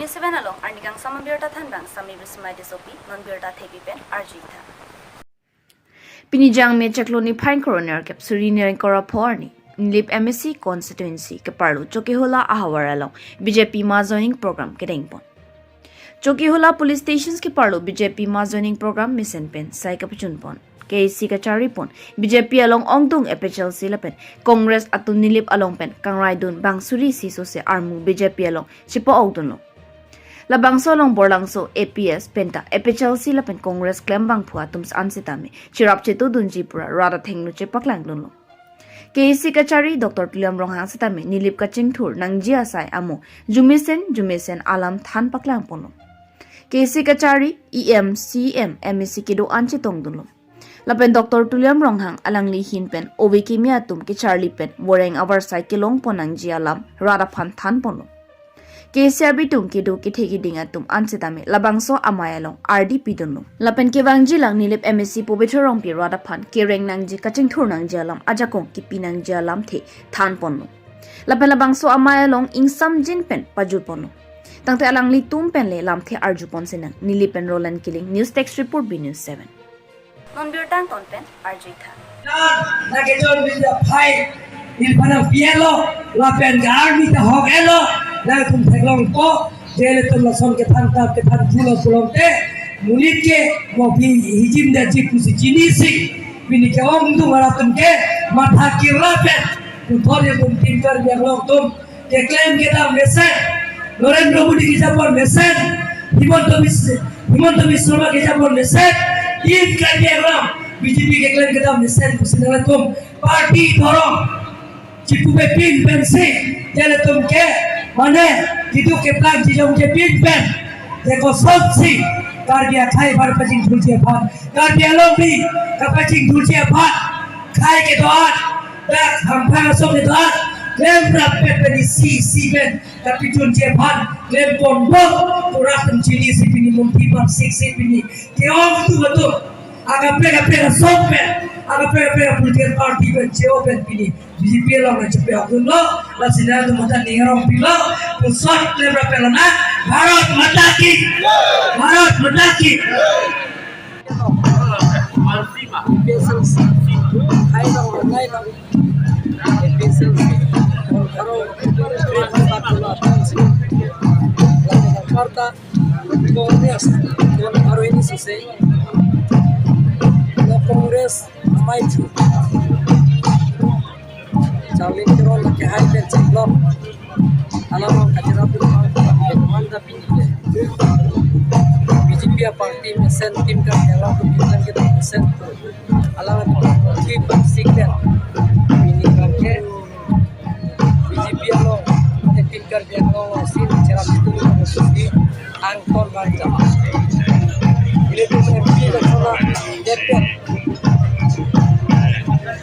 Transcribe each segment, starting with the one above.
27 along arnikang samambirta thanbang sami bismai disopi nonbirta thepipen arjitha Pinijang me chakloni fine coroner kap suriner koraporni Nilip MSC constituency ke parlu Chokihola ahawar along BJP ma joining program ke dengpon Chokihola police stations ke parlu BJP ma joining program mission pen sai ka pon KC ka chari pon BJP along ongtung epechel silapen Congress atu Nilip along pen kangraidun bangsuri siso se armu BJP along chipo ogdun lo Labangso long borlangso APS penta epechel silapen Congress klembang phua tums ansitame chirap chetu dunji pura rada thengnu che paklang dun lo KC Kachari Dr. Tuliam Ronghang Sitame Nilip Kaching Thur Nangjia Sai Amo Jumisen Alam Than Paklang Pono KC Kachari EMCM MEC Kido Anchi Tongdulo Lapen Dr. Tuliam Ronghang Alangli Hinpen Oviki Miatum Ki Charlie Pen Woreng Avar Sai Kilong Ponangjia Lam Rada Phan Than Pono KC Abitung Kido Kithegi Dingatum Ansitame Labangso Amayalong RDP Dunlo Lapen Kevangji Lang Nilip MEC Pobithorong Pi Rada Phan Kireng Nangji Kaching Thur Nangjia Lam Ajakong Ki Pinangjia Lam The Than Ponno Lapen Labangso Amayalong Ingsam Jin Pen Pajul Ponno Tangte Alangli Tum Pen Le Lam The Arju Pon Sinang Nilipen Roland Killing News Text Report B News 7 nonbirta tonpen arjitha na ke jon bi da phai il phana pielo la pen army ta hogelo na tum thaglong ko jele tum lason ke than fulo fulong te mulit ke mo bi hijim da ji kusi jinisi bini ke om tu mara tum ke matha kirla pen tu thore tum tin kar beglong tum ke claim ke da message Narendra Modi ki japor message Himanta Biswa ki japor message Eid कर दिया बीजेपी के क्लेम के दाम निसेन कुसिनला तुम पार्टी धरो चिपू पे पिन पेन से जले तुम के माने किदु के प्लान चीजों के पिन पेन देखो सब सी कर दिया खाई बार पचिंग झुलचिया भात कर दिया लोग भी कपचिंग झुलचिया भात खाए के द्वार बैक हम भाग सब के द्वार क्लेम रख पे सी pen tapi junjie pan lem bombo kurang cili sipini mumpi par sipini keong tu betul agak pera sope agak pera political party ben ceo ben pini BJP long na cepe akun lo la sina tu mata ningarong pilo pusat lem rapela na Bharat Mata ki Jakarta Congress dengan baru ini selesai Congress maju Charlie Kirol ke high bench block alam kajara pun manda pinjil BJP party mesen tim kan yang tu kita kita mesen alam keep secret ini kan ke BJP lo tim kan yang lo sin cara itu mesti angkor baca ini tu MP bersama DPR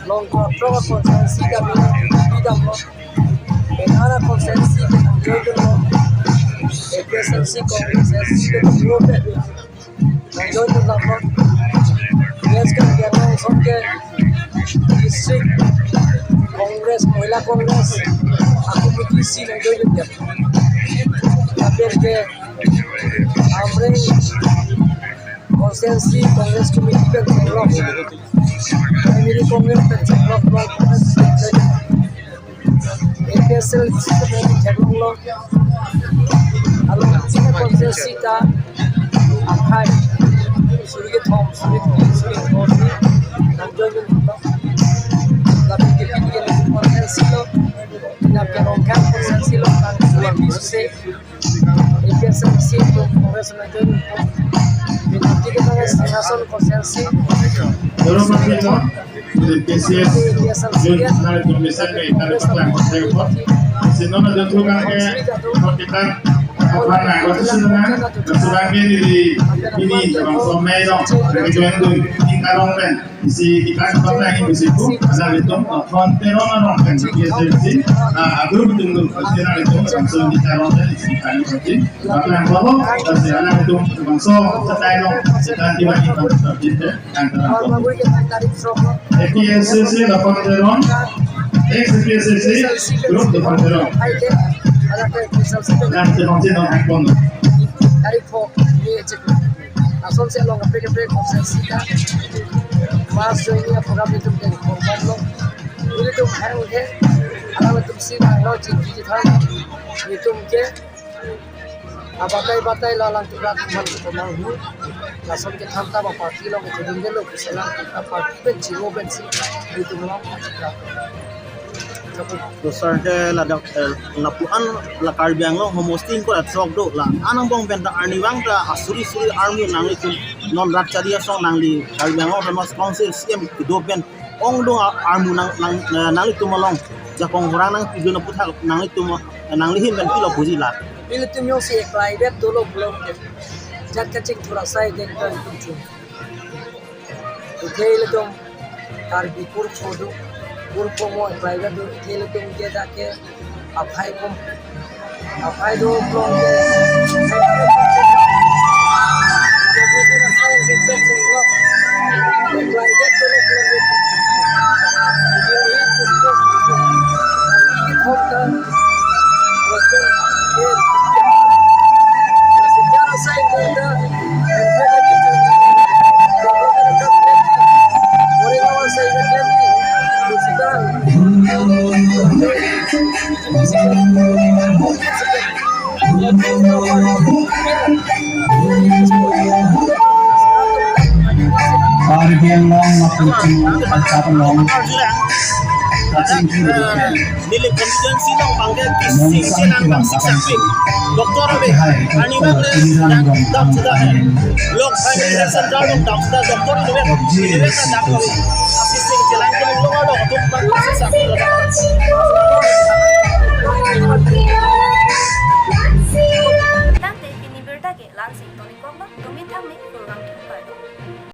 long pro konsensi kami bidang lo benara konsensi jodoh lo konsensi jodoh jodoh lo yes kan yang sonke district Congress Mohila Congress aku petisi dan jodoh dia tapi ke हमरे konsensi Congress Committee पे ब्लॉक मेरी कांग्रेस पे ब्लॉक एपीएसएल सिस्टम में ब्लॉक अलग से konsensi ta akai sulit nanjoin tapi kita konsensi lo nak kerongkan konsensi lo kan luar biasa EPSL situ Congress nanjoin nanti kita nasional konsensi Dorong maksudnya dari PCS yang sangat bermisal ke ikan pasang telepon, sino na dutulungan ke kita apa waktu sebenarnya dutulungan di ini dalam somai dong dari join dulu di karong kan isi ikan pasang ini situ ada itu frontero dong kan PCS agar betul betul pasti ada itu langsung di karong dan isi ikan itu apa yang bawa pasti ada itu langsung setai dong setai tiba-tiba terjadi antara EPSC dapat teron, EPSC grup dapat teron. ada ke misal sih dan si non hakon dari fok ni cek asal saya long apa ke proses kita mas jo ini program itu ke korban lo ini tuh hang ke ala tuh sih lo cik tham itu ke abatai lalang tukrak man ko mahu asal ke tham ta ba party lo ke dingge lo kuselang kita party ben jiwo ben si itu lo Dosar ke ladak lapuan la karbiang lo homosting ko at sok do la anang bong benta arni wang ta asuri army nangli kun non rat chadia song nangli karbiang lo mas council CM do ben ong do armu nangli tumalong jakong orang nang pido na puthak nangli nangli him ben pilo buji la Bila tu myo si private dolo belum ke jat kacing thora sai den kan tu khel tum karbi pur chodu pur pomo private do khel tum ke dake aphai do belum ke Karbiang long makucu at long kacing nilai konstituensi lo pangke kisi senang bang siksa doktor abe ani bang dam sudah lok hai sentral dam sudah doktor ini kan dak ko asisten jalan ke lo lo untuk bang siksa Tante piniberta ke lansing toni kong ba tumit hamni kurang tu pardo.